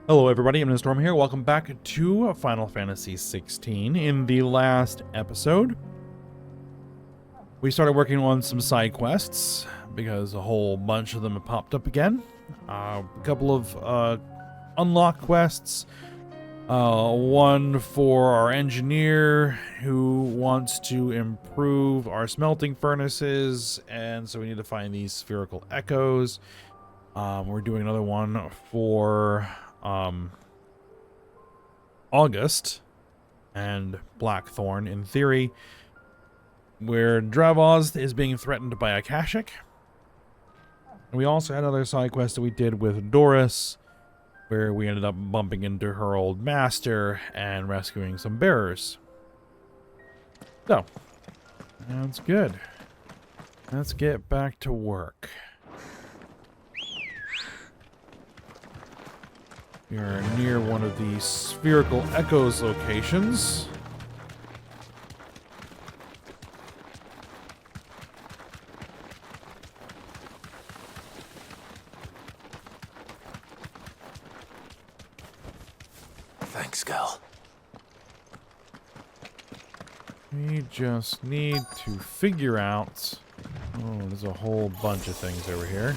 Hello everybody, I'm Storm here. Welcome back to Final Fantasy 16. In the last episode, we started working on some side quests because a whole bunch of them have popped up again. A couple of unlock quests. One for our engineer who wants to improve our smelting furnaces, and so we need to find these spherical echoes. We're doing another one for August and Blackthorn, in theory, where Dravoz is being threatened by Akashic. And we also had another side quest that we did with Doris, where we ended up bumping into her old master and rescuing some bearers. So, that's good. Let's get back to work. We are near one of the spherical echoes locations. Thanks, girl. We just need to figure out... Oh, there's a whole bunch of things over here.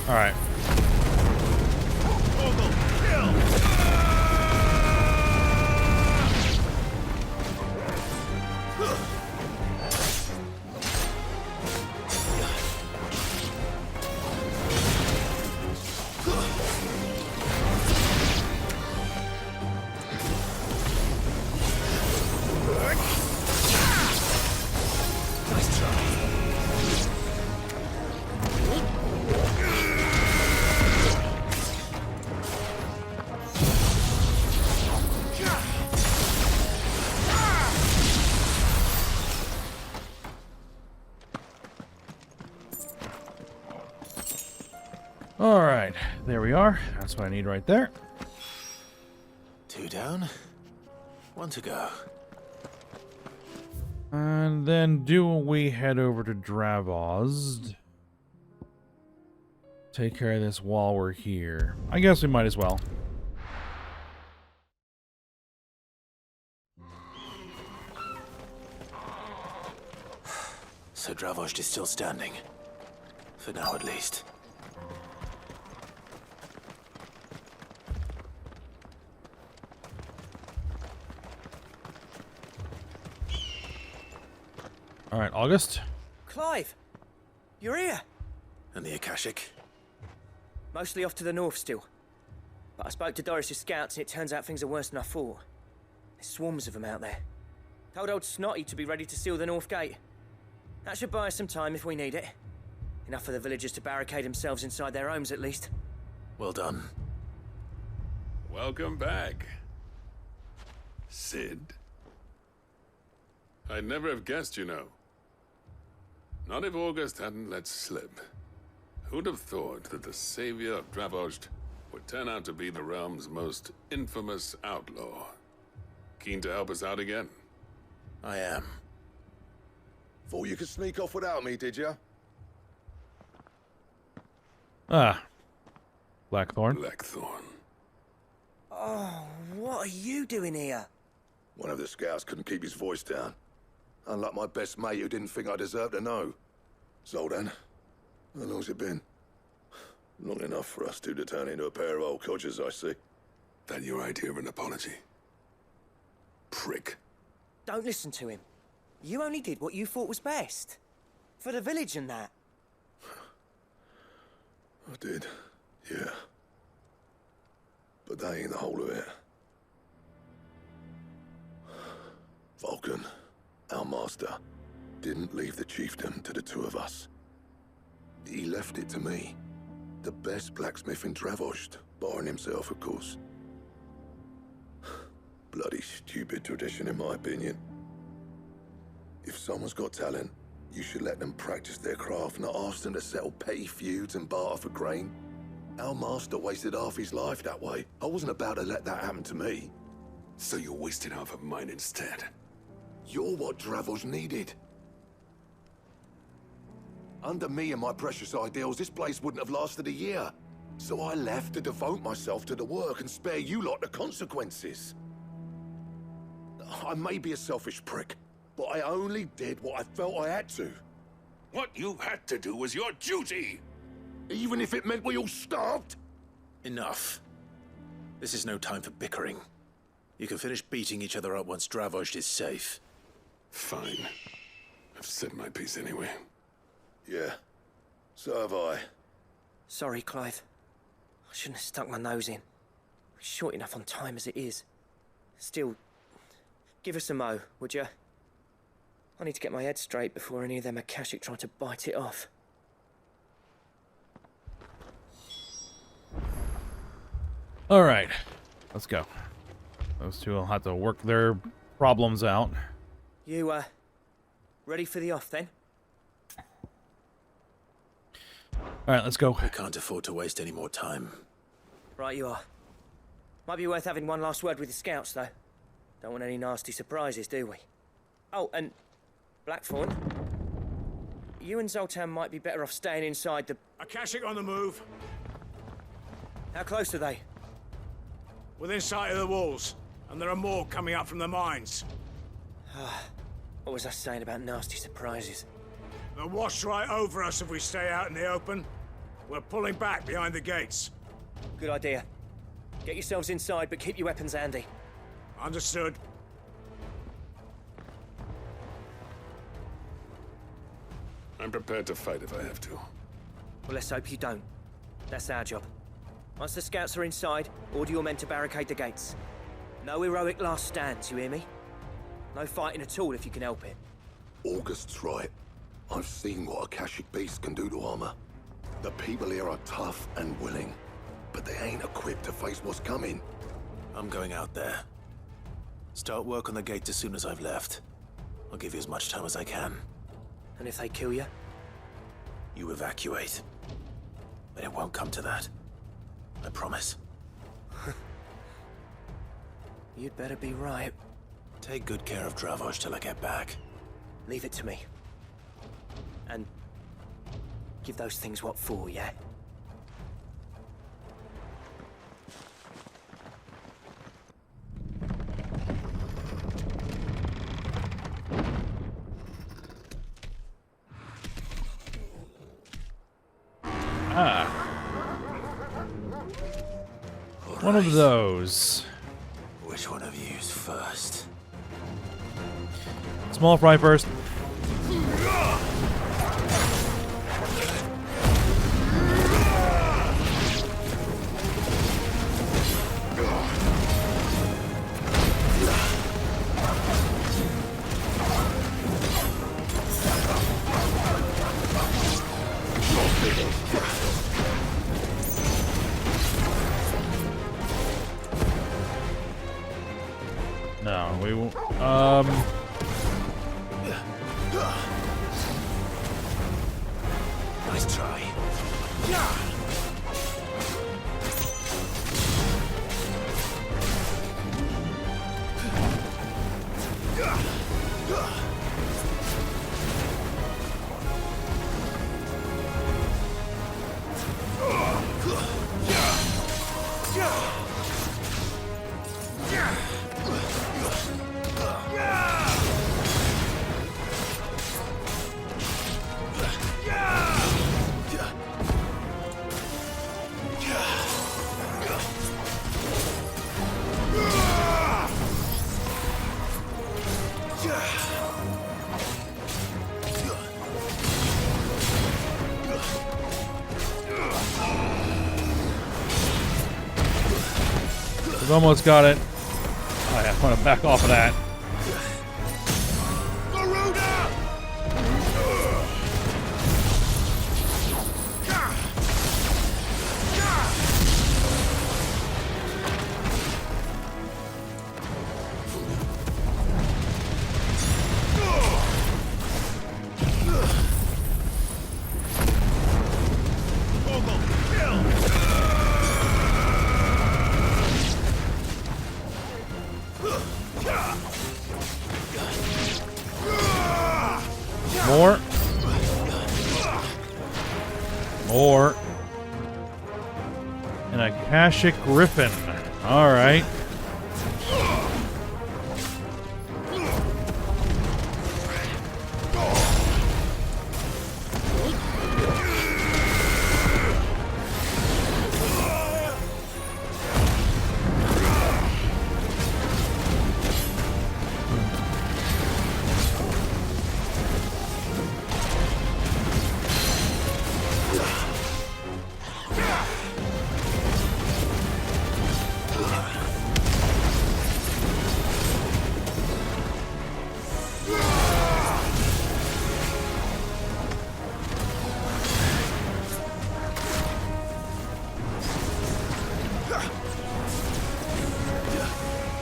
All right. All right, there we are. That's what I need right there. 2 down, 1 to go. And then do we head over to Dravoz? Take care of this while we're here. I guess we might as well. So Dravost is still standing. For now, at least. All right, August. Clive, you're here. And the Akashic? Mostly off to the north still. But I spoke to Doris's scouts and it turns out things are worse than I thought. There's swarms of them out there. Told old Snotty to be ready to seal the north gate. That should buy us some time if we need it. Enough for the villagers to barricade themselves inside their homes at least. Well done. Welcome back, Sid. I'd never have guessed, you know. Not if August hadn't let slip. Who'd have thought that the savior of Dravost would turn out to be the realm's most infamous outlaw? Keen to help us out again? I am. Thought you could sneak off without me, did you? Ah, Blackthorn. Blackthorn. Oh, what are you doing here? One of the scouts couldn't keep his voice down. Unlike my best mate who didn't think I deserved to know. Zoldan, how long's it been? Long enough for us two to turn into a pair of old codgers, I see. That your idea of an apology? Prick. Don't listen to him. You only did what you thought was best. For the village and that. I did, yeah. But that ain't the whole of it. Vulcan, our master, didn't leave the chiefdom to the two of us. He left it to me, the best blacksmith in Dravost, Barring himself, of course. Bloody stupid tradition, in my opinion. If someone's got talent, you should let them practice their craft, not ask them to settle petty feuds and barter for grain. Our master wasted half his life that way. I wasn't about to let that happen to me. So you wasted half of mine instead. You're what Dravos needed. Under me and my precious ideals, this place wouldn't have lasted a year. So I left to devote myself to the work and spare you lot the consequences. I may be a selfish prick, but I only did what I felt I had to. What you had to do was your duty! Even if it meant we all starved? Enough. This is no time for bickering. You can finish beating each other up once Dravoj is safe. Fine. I've said my piece anyway. Yeah, so have I. Sorry, Clive. I shouldn't have stuck my nose in. We're short enough on time as it is. Still, give us a mo, would you? I need to get my head straight before any of them Akashic try to bite it off. All right, let's go. Those two will have to work their problems out. You, ready for the off then? All right, let's go. We can't afford to waste any more time. Right you are. Might be worth having one last word with the scouts, though. Don't want any nasty surprises, do we? Oh, and Blackthorn, you and Zoltan might be better off staying inside the... Akashic on the move. How close are they? Within sight of the walls. And there are more coming up from the mines. What was I saying about nasty surprises? They'll wash right over us if we stay out in the open. We're pulling back behind the gates. Good idea. Get yourselves inside, but keep your weapons handy. Understood. I'm prepared to fight if I have to. Well, let's hope you don't. That's our job. Once the scouts are inside, order your men to barricade the gates. No heroic last stands, you hear me? No fighting at all if you can help it. August's right. I've seen what Akashic beasts can do to armor. The people here are tough and willing, but they ain't equipped to face what's coming. I'm going out there. Start work on the gate as soon as I've left. I'll give you as much time as I can. And if they kill you? You evacuate. But it won't come to that. I promise. You'd better be right. Take good care of Dravoj till I get back. Leave it to me. And give those things what for, yeah? One of those. Which one of you's first? Small fry first. No, we won't. Nice try. We've almost got it. Oh yeah, I want to back off of that. More. More. And a Akashic Griffin. All right.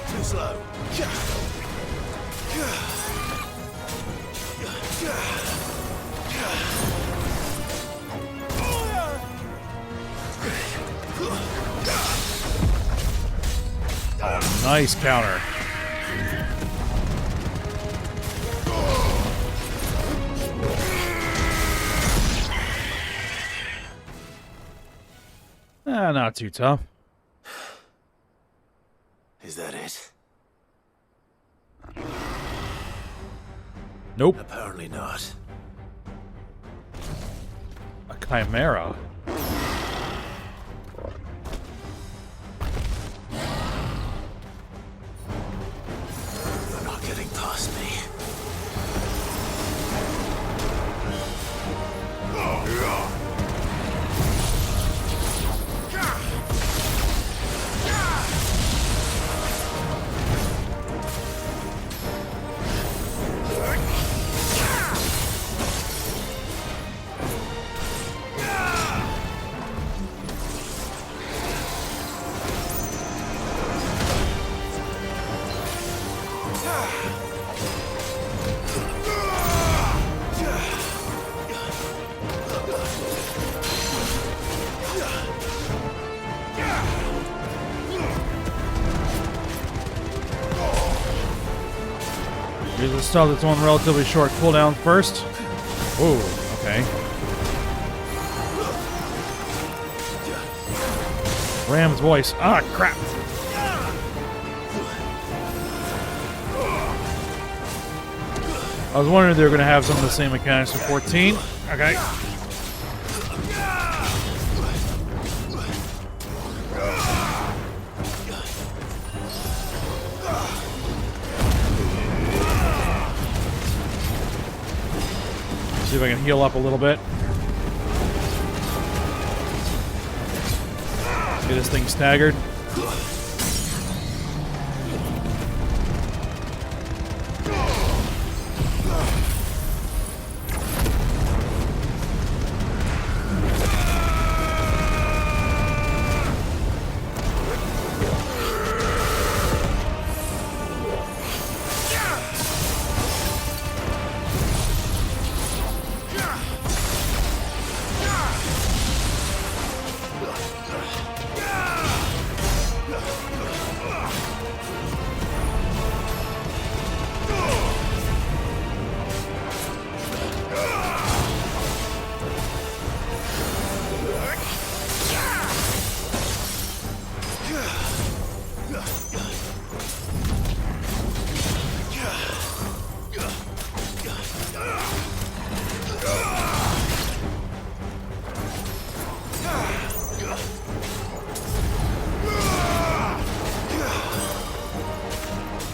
Too slow. Nice counter. Not too tough. Is that it? Nope. Apparently not. A chimera. They're not getting past me. Here's the stuff that's on relatively short cooldown first. Whoa, okay. Ram's voice. Ah, crap. I was wondering if they were going to have some of the same mechanics in 14. Okay. See if I can heal up a little bit. Get this thing staggered.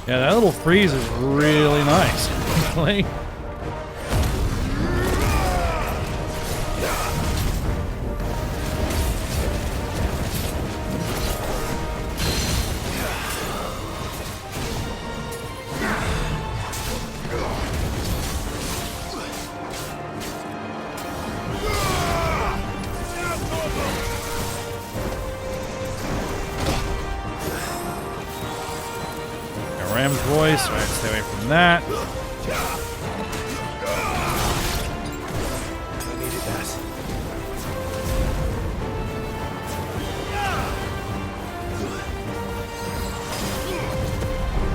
Yeah, that little freeze is really nice. Like, Ram's voice. All right, stay away from that. I needed that.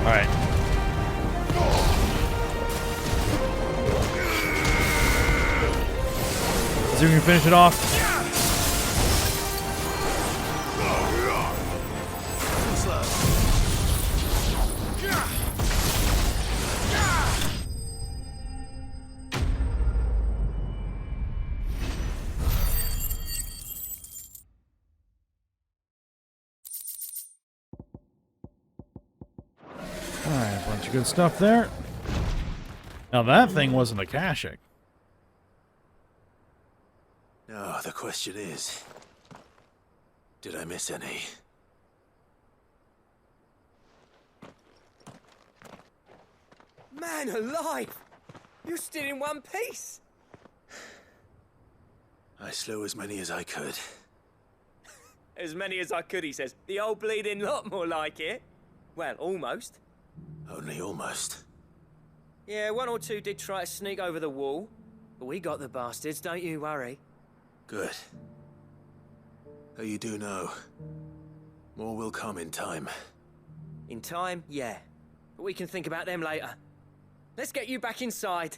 All right. See if we can finish it off. Alright, a bunch of good stuff there. Now that thing wasn't a caching. Now, the question is, did I miss any? Man alive! You're still in one piece! I slew as many as I could. As many as I could, he says. The old bleeding lot, more like it. Well, almost. Only almost. Yeah, one or two did try to sneak over the wall. But we got the bastards, don't you worry. Good. Though you do know, more will come in time. In time, yeah. But we can think about them later. Let's get you back inside.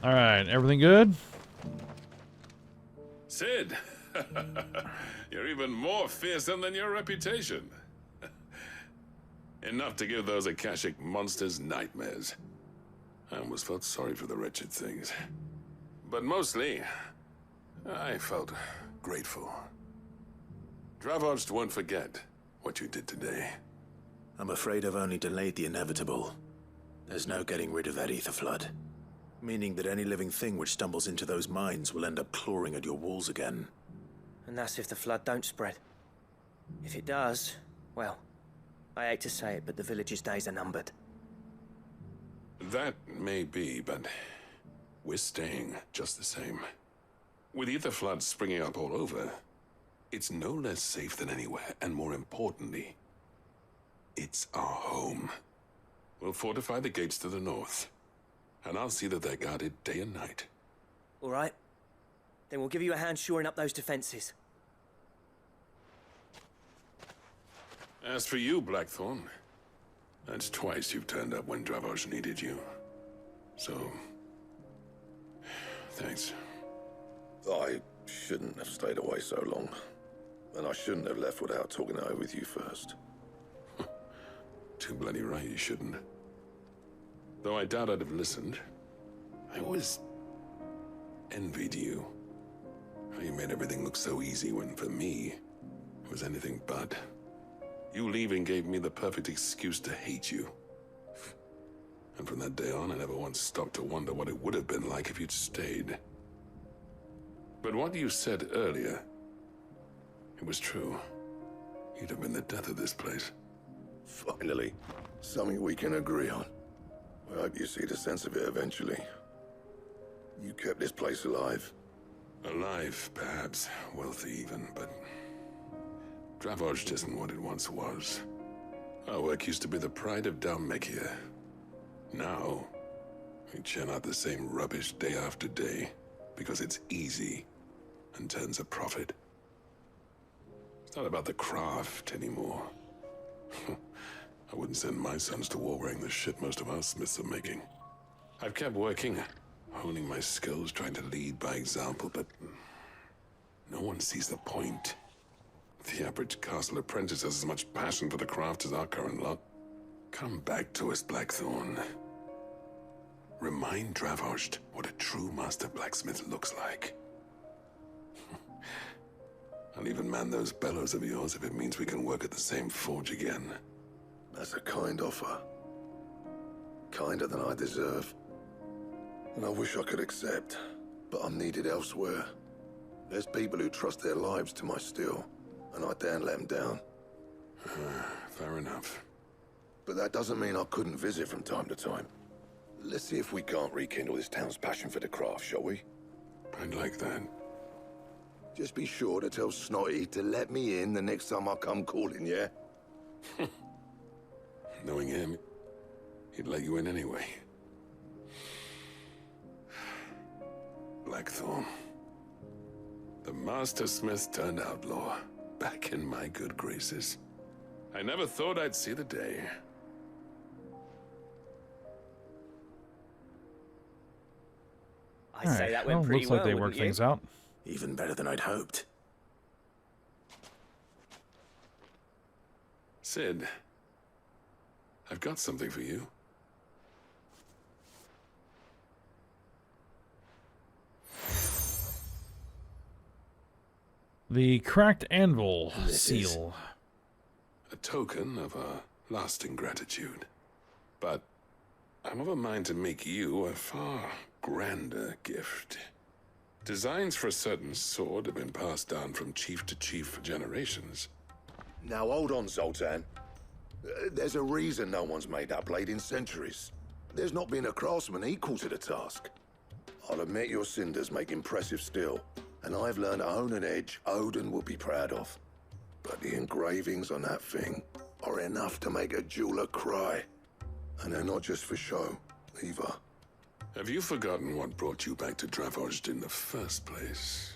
Alright, everything good? Sid, you're even more fearsome than your reputation. Enough to give those Akashic monsters nightmares. I almost felt sorry for the wretched things. But mostly, I felt grateful. Dravoged won't forget what you did today. I'm afraid I've only delayed the inevitable. There's no getting rid of that ether flood. Meaning that any living thing which stumbles into those mines will end up clawing at your walls again. And that's if the flood don't spread. If it does, well, I hate to say it, but the village's days are numbered. That may be, but we're staying just the same. With ether floods springing up all over, it's no less safe than anywhere, and more importantly, it's our home. We'll fortify the gates to the north, and I'll see that they're guarded day and night. All right. Then we'll give you a hand shoring up those defenses. As for you, Blackthorn, that's twice you've turned up when Dravos needed you. So, thanks. I shouldn't have stayed away so long. And I shouldn't have left without talking it over with you first. Too bloody right you shouldn't. Though I doubt I'd have listened. I always envied you. How you made everything look so easy when, for me, it was anything but. You leaving gave me the perfect excuse to hate you. And from that day on, I never once stopped to wonder what it would have been like if you'd stayed. But what you said earlier, it was true. You'd have been the death of this place. Finally, something we can agree on. I hope you see the sense of it eventually. You kept this place alive. Alive, perhaps. Wealthy even, but Dravoged isn't what it once was. Our work used to be the pride of Dalmekia. Now, we churn out the same rubbish day after day because it's easy and turns a profit. It's not about the craft anymore. I wouldn't send my sons to war wearing the shit most of our smiths are making. I've kept working, honing my skills, trying to lead by example, but no one sees the point. The average castle apprentice has as much passion for the craft as our current lot. Come back to us, Blackthorn. Remind Dravoged what a true master blacksmith looks like. I'll even man those bellows of yours if it means we can work at the same forge again. That's a kind offer. Kinder than I deserve. And I wish I could accept, but I'm needed elsewhere. There's people who trust their lives to my steel, and I daren't let them down. Fair enough. But that doesn't mean I couldn't visit from time to time. Let's see if we can't rekindle this town's passion for the craft, shall we? I'd like that. Just be sure to tell Snotty to let me in the next time I come calling, yeah? Knowing him, he'd let you in anyway. Blackthorn. The Master Smith turned outlaw, back in my good graces. I never thought I'd see the day. I'd say Alright, that well, went pretty looks well, like they wouldn't worked you? things out. Even better than I'd hoped. Sid, I've got something for you. The cracked anvil This is- seal. A token of a lasting gratitude. But I'm of a mind to make you a far grander gift. Designs for a certain sword have been passed down from chief to chief for generations. Now hold on, Zoltan. There's a reason no one's made that blade in centuries. There's not been a craftsman equal to the task. I'll admit your cinders make impressive steel, and I've learned to own an edge Odin will be proud of. But the engravings on that thing are enough to make a jeweler cry. And they're not just for show, either. Have you forgotten what brought you back to Dravozd in the first place?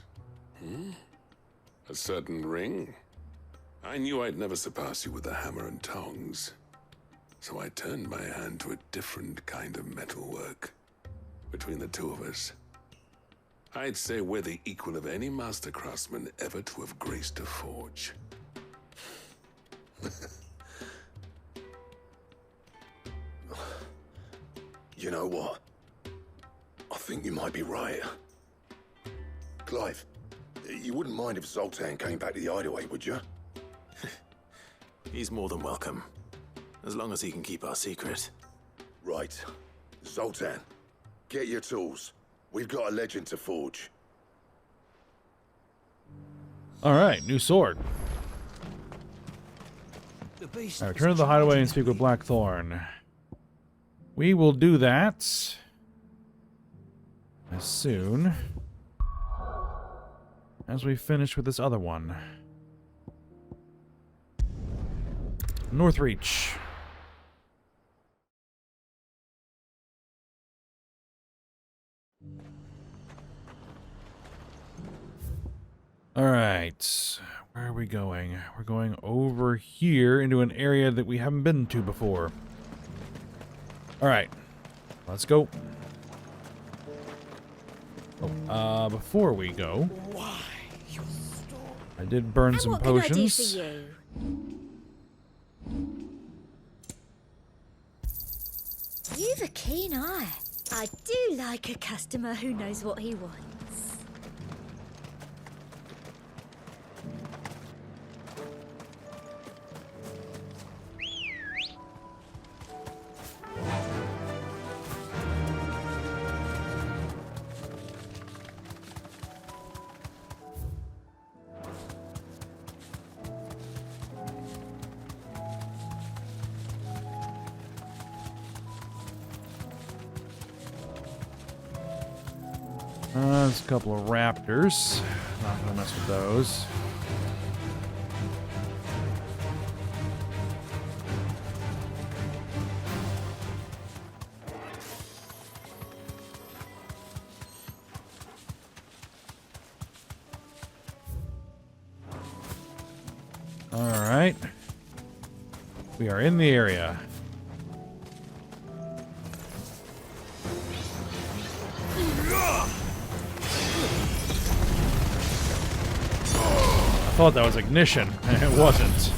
A certain ring? I knew I'd never surpass you with a hammer and tongs. So I turned my hand to a different kind of metalwork. Between the two of us, I'd say we're the equal of any master craftsman ever to have graced a forge. You know what? I think you might be right. Clive, you wouldn't mind if Zoltan came back to the hideaway, would you? He's more than welcome. As long as he can keep our secret. Right. Zoltan, get your tools. We've got a legend to forge. Alright, new sword. Alright, return to the hideaway and speak with Blackthorn. We will do that as soon as we finish with this other one. Northreach. Alright, where are we going? We're going over here into an area that we haven't been to before. Alright, let's go. Oh, before we go, I did burn some What can I do potions. for you? You've a keen eye. I do like a customer who knows what he wants. There's a couple of raptors. Not gonna mess with those. Alright. We are in the area. I thought that was ignition, and it wasn't.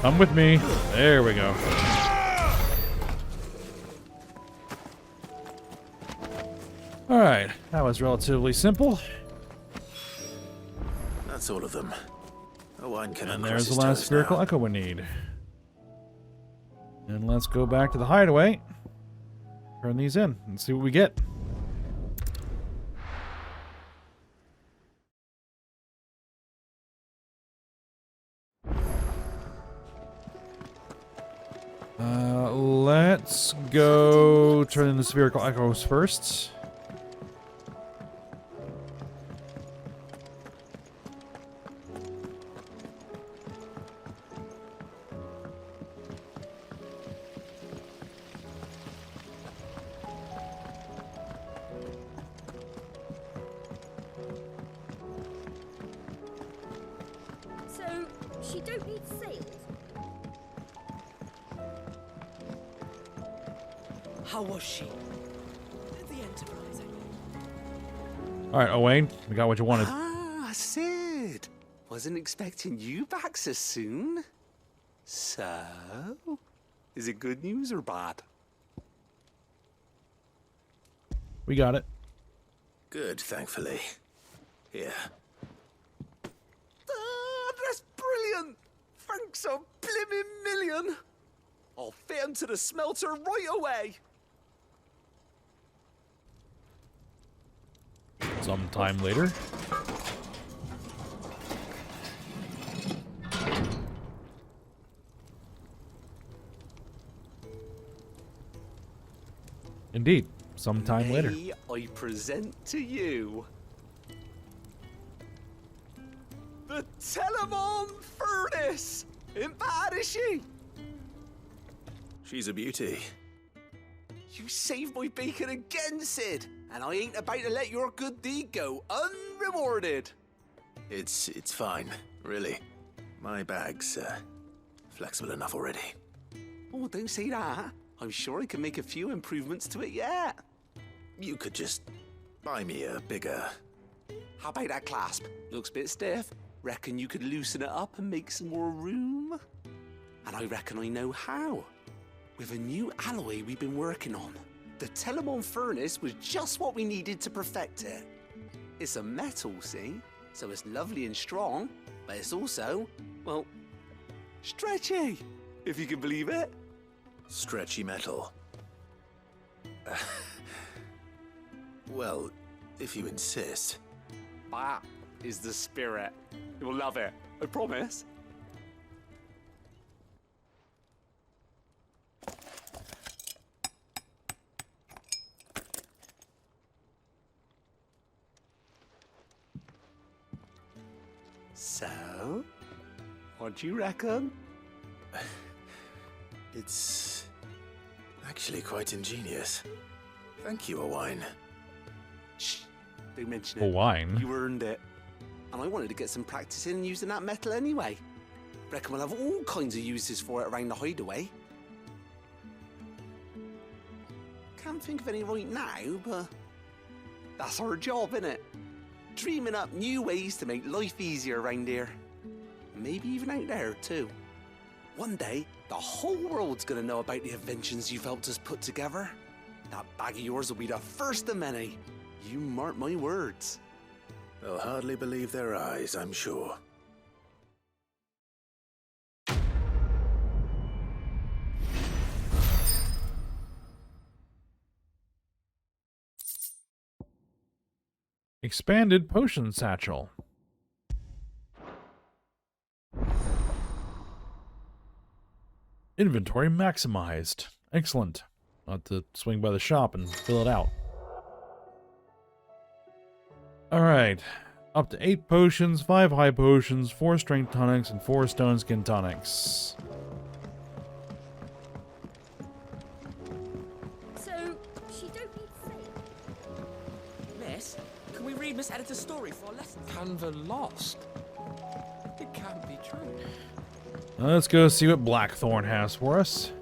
Come with me. There we go. Alright, that was relatively simple. That's all of them. Owain can And uncross there's the his last toes spherical now. echo we need. And let's go back to the hideaway. Turn these in and see what we get. Let's go turn in the spherical echoes first. she don't need sails. How was she? The Enterprise, All right, Owain, we got what you wanted. Ah, Sid. Wasn't expecting you back so soon. So, is it good news or bad? We got it. Good, thankfully. Here. Ah, that's brilliant. Thanks a blimmin' million. I'll fit 'em to the smelter right away. Sometime later. Indeed, sometime later. May I present to you the Telemon Furnace. Ain't bad, is she? She's a beauty. You saved my bacon again, Sid, and I ain't about to let your good deed go unrewarded. It's fine, really. My bag's flexible enough already. Oh, don't say that. I'm sure I can make a few improvements to it yet. You could just buy me a bigger... How about that clasp? Looks a bit stiff. Reckon you could loosen it up and make some more room? And I reckon I know how. With a new alloy we've been working on. The Telemon Furnace was just what we needed to perfect it. It's a metal, see? So it's lovely and strong, but it's also, well, stretchy, if you can believe it. Stretchy metal. Well, if you insist. That is the spirit. You'll love it, I promise. So, what do you reckon? It's actually quite ingenious. Thank you, Owain. Shh, don't mention it. Wine. You earned it. And I wanted to get some practice in using that metal anyway. Reckon we'll have all kinds of uses for it around the hideaway. Can't think of any right now, but that's our job, innit? Dreaming up new ways to make life easier around here. Maybe even out there, too. One day, the whole world's gonna know about the inventions you've helped us put together. That bag of yours will be the first of many. You mark my words. They'll hardly believe their eyes, I'm sure. Expanded potion satchel. Inventory maximized. Excellent. I'll have to swing by the shop and fill it out. Alright. Up to 8 potions, 5 high potions, 4 strength tonics, and 4 stone skin tonics. So, she don't need sails. Miss, can we read Miss Editor's story for our lesson? Canva lost. It can't be true. Let's go see what Blackthorn has for us.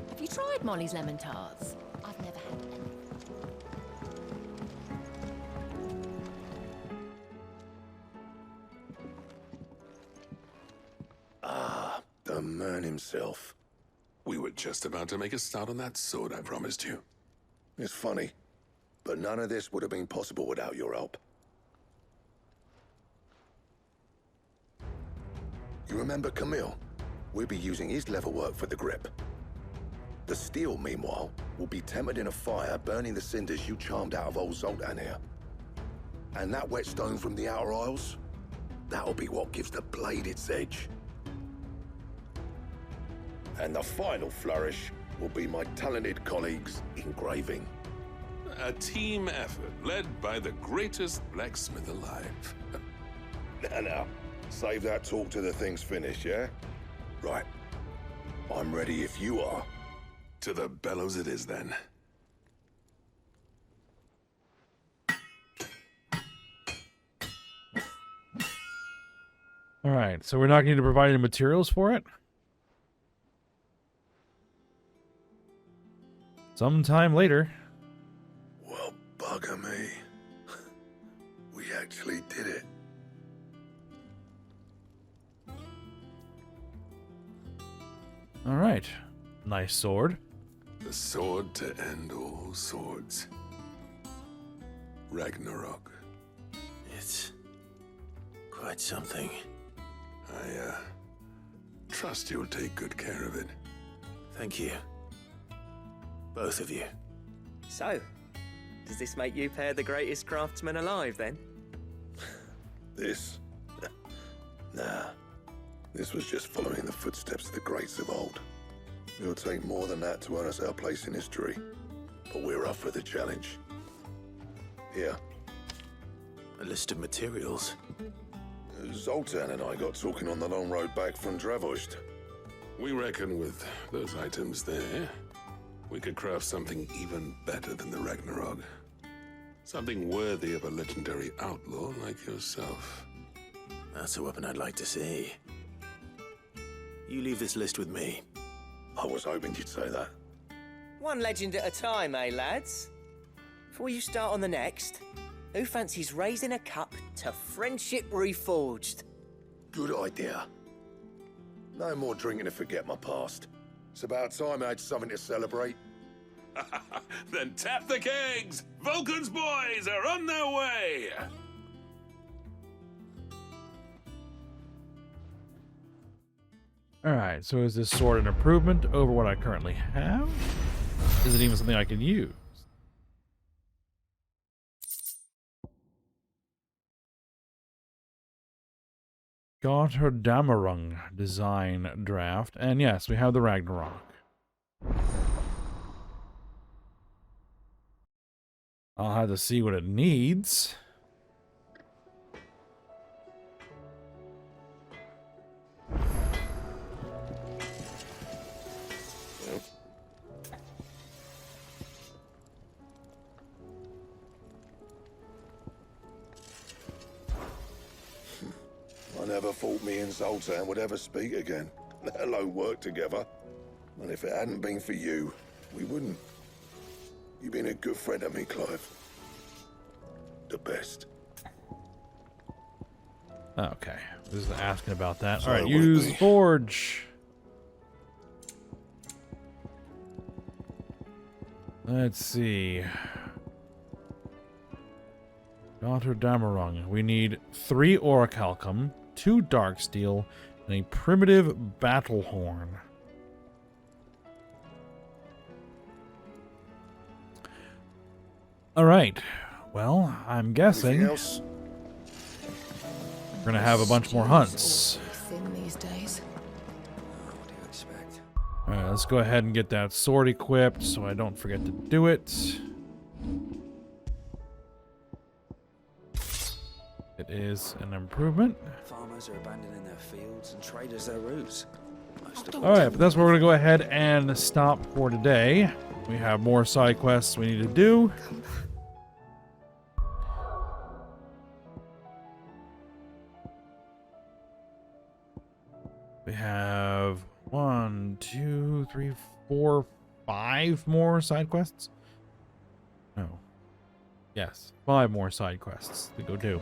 Have you tried Molly's lemon tarts? I've never had any. Ah, the man himself. We were just about to make a start on that sword I promised you. It's funny, but none of this would have been possible without your help. You remember Camille? We'll be using his leather work for the grip. The steel, meanwhile, will be tempered in a fire, burning the cinders you charmed out of old Zoltan here. And that whetstone from the Outer Isles, that'll be what gives the blade its edge. And the final flourish will be my talented colleagues' engraving. A team effort led by the greatest blacksmith alive. Now, save that talk till the thing's finished, yeah? Right. I'm ready if you are. To the bellows it is then. Alright, so we're not going to provide any materials for it? Sometime later. Well, bugger me. We actually did it. Alright. Nice sword. The sword to end all swords. Ragnarok. It's quite something. I trust you'll take good care of it. Thank you. Both of you. So, does this make you pair the greatest craftsmen alive, then? This? Nah. This was just following the footsteps of the greats of old. It'll take more than that to earn us our place in history. But we're up for the challenge. Here. A list of materials. Zoltan and I got talking on the long road back from Dravozd. We reckon with those items there, we could craft something even better than the Ragnarok. Something worthy of a legendary outlaw like yourself. That's a weapon I'd like to see. You leave this list with me. I was hoping you'd say that. One legend at a time, eh, lads? Before you start on the next, who fancies raising a cup to friendship reforged? Good idea. No more drinking to forget my past. It's about time I had something to celebrate. Then tap the kegs! Vulcan's boys are on their way! Alright, so is this sword an improvement over what I currently have? Is it even something I can use? Gotterdamerung design draft. And yes, we have the Ragnarok. I'll have to see what it needs. I never thought me and Zoltan would ever speak again, let alone work together. And if it hadn't been for you, we wouldn't. You've been a good friend to me, Clive. The best. Okay, just asking about that. Sorry, Alright, would it use be? Forge. Let's see. Gotterdamerung. We need 3 orichalcum, 2 dark steel, and a primitive battle horn. Alright. Well, I'm guessing Anything we're else? gonna have a bunch more hunts. Thin these days. What do you expect? Alright, let's go ahead and get that sword equipped so I don't forget to do it. It is an improvement. Farmers are abandoning their fields and traders their routes. Most of Alright, but that's where we're going to go ahead and stop for today. We have more side quests we need to do. We have 1, 2, 3, 4, 5 more side quests. No. Yes, 5 more side quests to go do.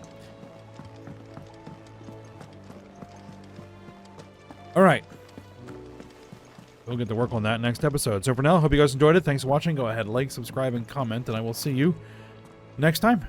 Alright. We'll get to work on that next episode. So for now, hope you guys enjoyed it. Thanks for watching. Go ahead, like, subscribe, and comment, and I will see you next time.